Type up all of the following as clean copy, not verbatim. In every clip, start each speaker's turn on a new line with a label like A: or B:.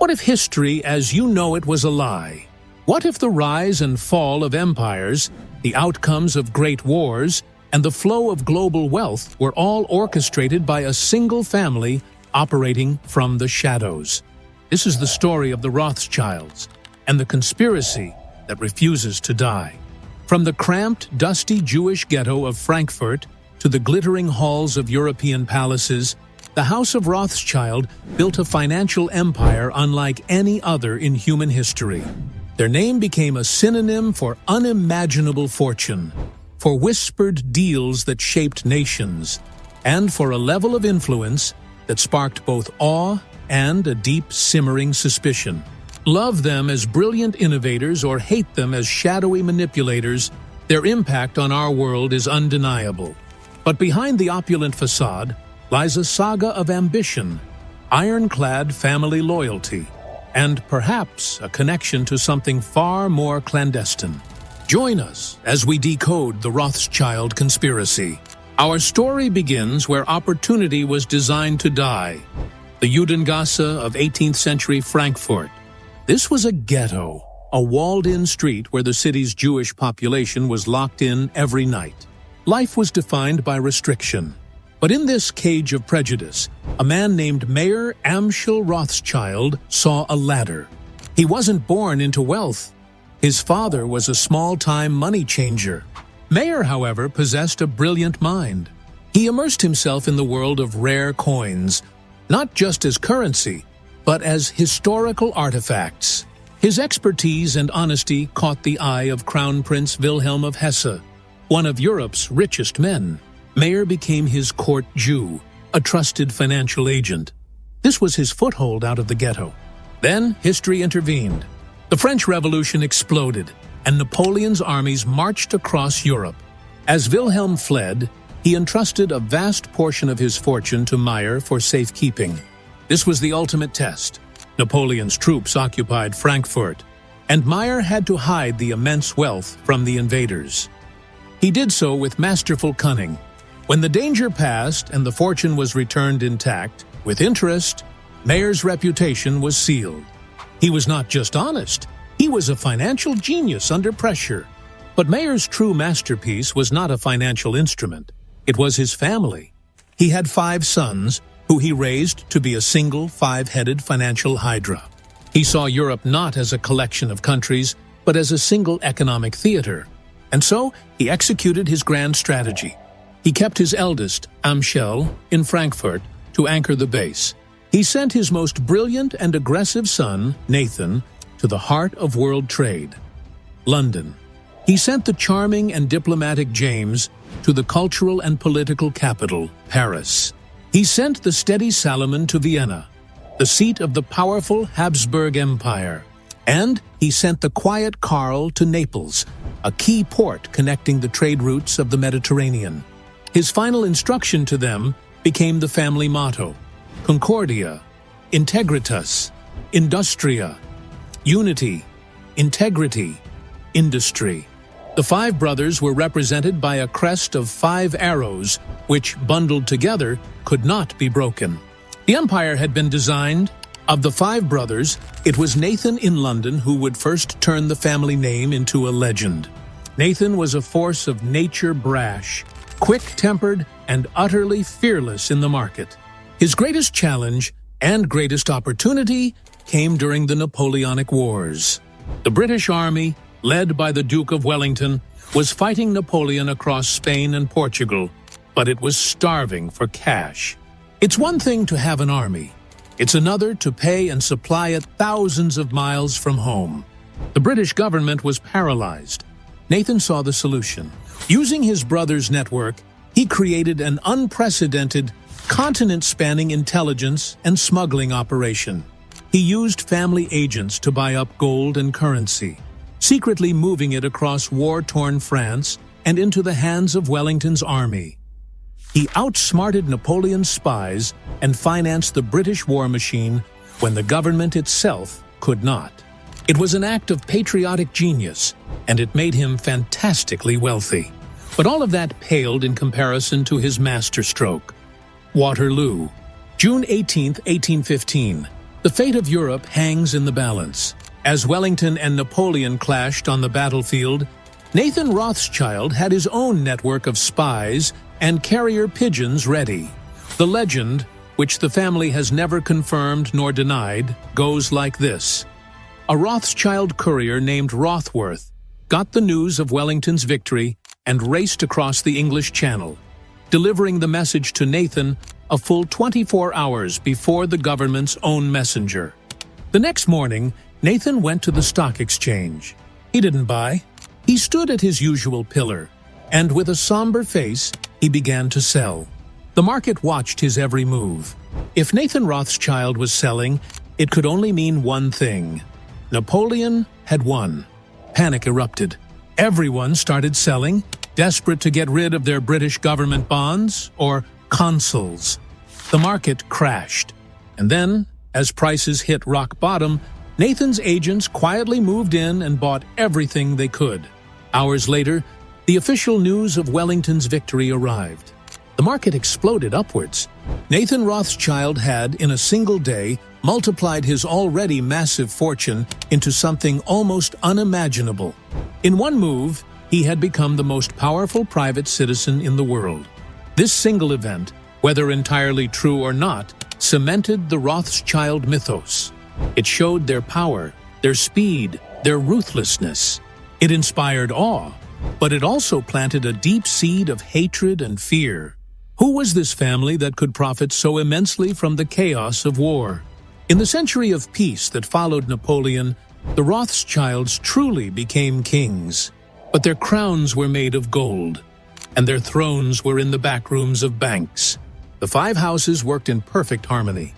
A: What if history as you know it was a lie? What if the rise and fall of empires, the outcomes of great wars, and the flow of global wealth were all orchestrated by a single family operating from the shadows? This is the story of the Rothschilds and the conspiracy that refuses to die. From the cramped, dusty Jewish ghetto of Frankfurt to the glittering halls of European palaces, the House of Rothschild built a financial empire unlike any other in human history. Their name became a synonym for unimaginable fortune, for whispered deals that shaped nations, and for a level of influence that sparked both awe and a deep, simmering suspicion. Love them as brilliant innovators or hate them as shadowy manipulators, their impact on our world is undeniable. But behind the opulent facade lies a saga of ambition, ironclad family loyalty, and perhaps a connection to something far more clandestine. Join us as we decode the Rothschild conspiracy. Our story begins where opportunity was designed to die, the Judengasse of 18th century Frankfurt. This was a ghetto, a walled-in street where the city's Jewish population was locked in every night. Life was defined by restriction. But in this cage of prejudice, a man named Mayor Amschel Rothschild saw a ladder. He wasn't born into wealth. His father was a small-time money changer. Mayor, however, possessed a brilliant mind. He immersed himself in the world of rare coins, not just as currency, but as historical artifacts. His expertise and honesty caught the eye of Crown Prince Wilhelm of Hesse, one of Europe's richest men. Mayer became his court Jew, a trusted financial agent. This was his foothold out of the ghetto. Then history intervened. The French Revolution exploded, and Napoleon's armies marched across Europe. As Wilhelm fled, he entrusted a vast portion of his fortune to Mayer for safekeeping. This was the ultimate test. Napoleon's troops occupied Frankfurt, and Mayer had to hide the immense wealth from the invaders. He did so with masterful cunning. When the danger passed and the fortune was returned intact, with interest, Mayer's reputation was sealed. He was not just honest, he was a financial genius under pressure. But Mayer's true masterpiece was not a financial instrument. It was his family. He had 5 sons, who he raised to be a single, 5-headed financial hydra. He saw Europe not as a collection of countries, but as a single economic theater. And so, he executed his grand strategy. He kept his eldest, Amschel, in Frankfurt to anchor the base. He sent his most brilliant and aggressive son, Nathan, to the heart of world trade, London. He sent the charming and diplomatic James to the cultural and political capital, Paris. He sent the steady Salomon to Vienna, the seat of the powerful Habsburg Empire. And he sent the quiet Karl to Naples, a key port connecting the trade routes of the Mediterranean. His final instruction to them became the family motto: Concordia, Integritas, Industria, Unity, Integrity, Industry. The 5 brothers were represented by a crest of 5 arrows, which, bundled together, could not be broken. The empire had been designed. Of the 5 brothers, it was Nathan in London who would first turn the family name into a legend. Nathan was a force of nature, brash, quick-tempered, and utterly fearless in the market. His greatest challenge and greatest opportunity came during the Napoleonic Wars. The British Army, led by the Duke of Wellington, was fighting Napoleon across Spain and Portugal, but it was starving for cash. It's one thing to have an army. It's another to pay and supply it thousands of miles from home. The British government was paralyzed. Nathan saw the solution. Using his brother's network, he created an unprecedented, continent-spanning intelligence and smuggling operation. He used family agents to buy up gold and currency, secretly moving it across war-torn France and into the hands of Wellington's army. He outsmarted Napoleon's spies and financed the British war machine when the government itself could not. It was an act of patriotic genius, and it made him fantastically wealthy. But all of that paled in comparison to his masterstroke. Waterloo. June 18, 1815. The fate of Europe hangs in the balance. As Wellington and Napoleon clashed on the battlefield, Nathan Rothschild had his own network of spies and carrier pigeons ready. The legend, which the family has never confirmed nor denied, goes like this. A Rothschild courier named Rothworth got the news of Wellington's victory and raced across the English Channel, delivering the message to Nathan a full 24 hours before the government's own messenger. The next morning, Nathan went to the stock exchange. He didn't buy. He stood at his usual pillar, and with a somber face, he began to sell. The market watched his every move. If Nathan Rothschild was selling, it could only mean one thing. Napoleon had won. Panic erupted. Everyone started selling, desperate to get rid of their British government bonds or consols. The market crashed. And then, as prices hit rock bottom, Nathan's agents quietly moved in and bought everything they could. Hours later, the official news of Wellington's victory arrived. The market exploded upwards. Nathan Rothschild had, in a single day, multiplied his already massive fortune into something almost unimaginable. In one move, he had become the most powerful private citizen in the world. This single event, whether entirely true or not, cemented the Rothschild mythos. It showed their power, their speed, their ruthlessness. It inspired awe, but it also planted a deep seed of hatred and fear. Who was this family that could profit so immensely from the chaos of war? In the century of peace that followed Napoleon, the Rothschilds truly became kings. But their crowns were made of gold, and their thrones were in the back rooms of banks. The five houses worked in perfect harmony.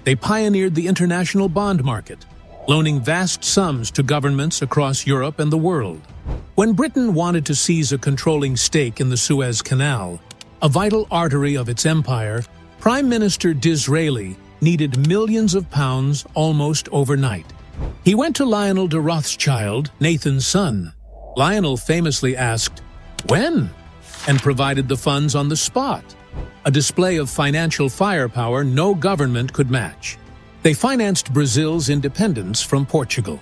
A: They pioneered the international bond market, loaning vast sums to governments across Europe and the world. When Britain wanted to seize a controlling stake in the Suez Canal, a vital artery of its empire, Prime Minister Disraeli needed millions of pounds almost overnight. He went to Lionel de Rothschild, Nathan's son. Lionel famously asked, "When?" and provided the funds on the spot, a display of financial firepower no government could match. They financed Brazil's independence from Portugal.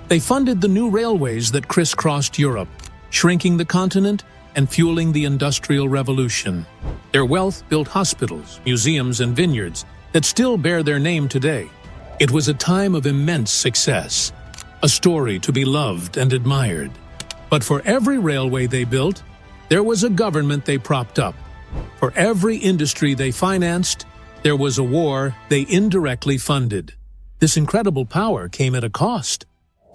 A: They funded the new railways that crisscrossed Europe, shrinking the continent and fueling the Industrial Revolution. Their wealth built hospitals, museums, and vineyards that still bear their name today. It was a time of immense success, a story to be loved and admired. But for every railway they built, there was a government they propped up. For every industry they financed, there was a war they indirectly funded. This incredible power came at a cost.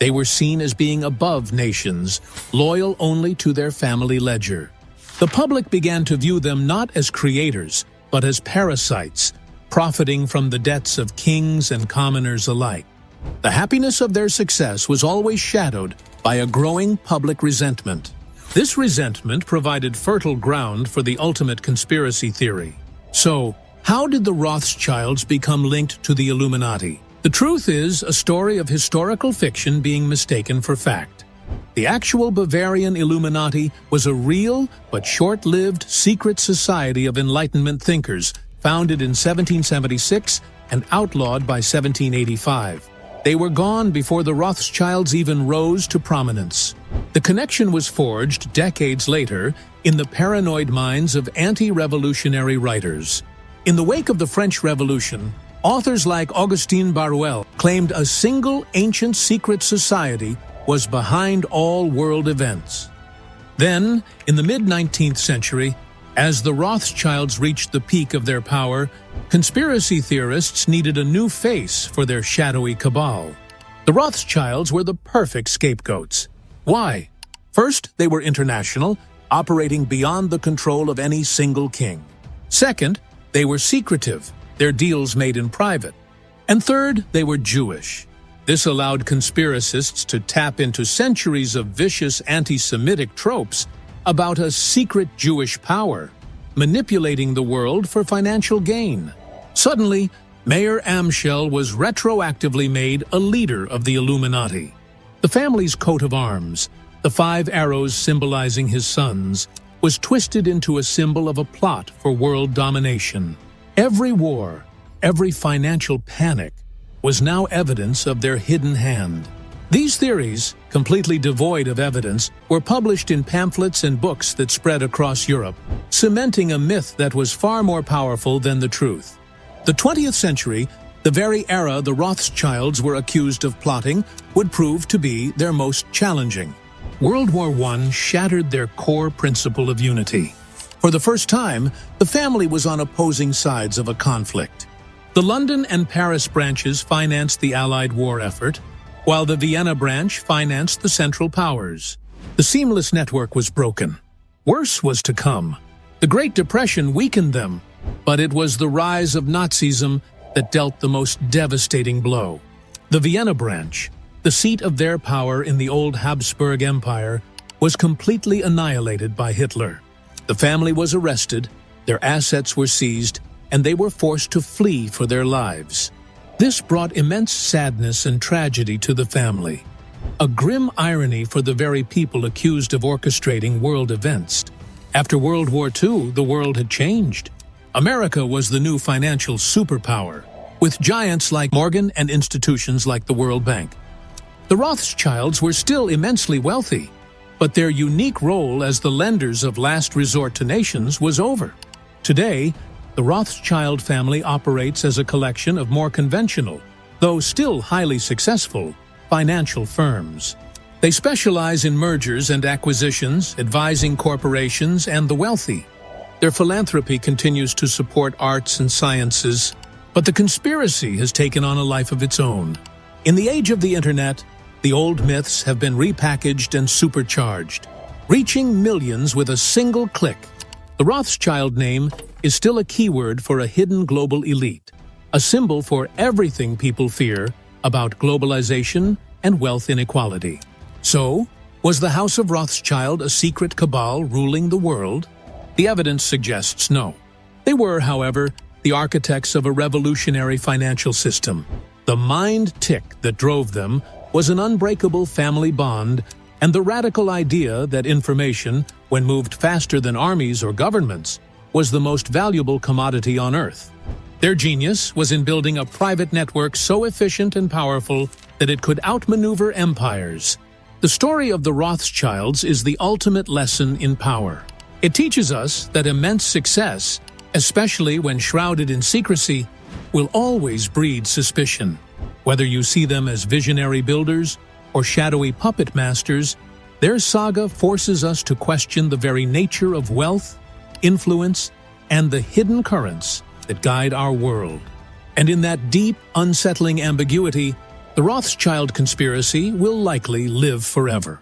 A: They were seen as being above nations, loyal only to their family ledger. The public began to view them not as creators, but as parasites, profiting from the debts of kings and commoners alike. The happiness of their success was always shadowed by a growing public resentment. This resentment provided fertile ground for the ultimate conspiracy theory. So, how did the Rothschilds become linked to the Illuminati? The truth is a story of historical fiction being mistaken for fact. The actual Bavarian Illuminati was a real but short-lived secret society of Enlightenment thinkers founded in 1776 and outlawed by 1785. They were gone before the Rothschilds even rose to prominence. The connection was forged decades later in the paranoid minds of anti-revolutionary writers. In the wake of the French Revolution, authors like Augustin Barruel claimed a single ancient secret society was behind all world events. Then, in the mid-19th century, as the Rothschilds reached the peak of their power, conspiracy theorists needed a new face for their shadowy cabal. The Rothschilds were the perfect scapegoats. Why? First, they were international, operating beyond the control of any single king. Second, they were secretive, their deals made in private. And third, they were Jewish. This allowed conspiracists to tap into centuries of vicious anti-Semitic tropes about a secret Jewish power, manipulating the world for financial gain. Suddenly, Mayor Amschel was retroactively made a leader of the Illuminati. The family's coat of arms, the 5 arrows symbolizing his sons, was twisted into a symbol of a plot for world domination. Every war, every financial panic, was now evidence of their hidden hand. These theories, completely devoid of evidence, were published in pamphlets and books that spread across Europe, cementing a myth that was far more powerful than the truth. The 20th century, the very era the Rothschilds were accused of plotting, would prove to be their most challenging. World War I shattered their core principle of unity. For the first time, the family was on opposing sides of a conflict. The London and Paris branches financed the Allied war effort, while the Vienna branch financed the Central Powers. The seamless network was broken. Worse was to come. The Great Depression weakened them, but it was the rise of Nazism that dealt the most devastating blow. The Vienna branch, the seat of their power in the old Habsburg Empire, was completely annihilated by Hitler. The family was arrested, their assets were seized, and they were forced to flee for their lives. This brought immense sadness and tragedy to the family. A grim irony for the very people accused of orchestrating world events. After World War II, the world had changed. America was the new financial superpower, with giants like Morgan and institutions like the World Bank. The Rothschilds were still immensely wealthy, but their unique role as the lenders of last resort to nations was over. Today, the Rothschild family operates as a collection of more conventional, though still highly successful, financial firms. They specialize in mergers and acquisitions, advising corporations and the wealthy. Their philanthropy continues to support arts and sciences, but the conspiracy has taken on a life of its own. In the age of the internet, the old myths have been repackaged and supercharged, reaching millions with a single click. The Rothschild name is still a keyword for a hidden global elite, a symbol for everything people fear about globalization and wealth inequality. So, was the House of Rothschild a secret cabal ruling the world? The evidence suggests no. They were, however, the architects of a revolutionary financial system. The mind tick that drove them was an unbreakable family bond and the radical idea that information, when moved faster than armies or governments, was the most valuable commodity on Earth. Their genius was in building a private network so efficient and powerful that it could outmaneuver empires. The story of the Rothschilds is the ultimate lesson in power. It teaches us that immense success, especially when shrouded in secrecy, will always breed suspicion. Whether you see them as visionary builders or shadowy puppet masters, their saga forces us to question the very nature of wealth, influence, and the hidden currents that guide our world. And in that deep, unsettling ambiguity, the Rothschild conspiracy will likely live forever.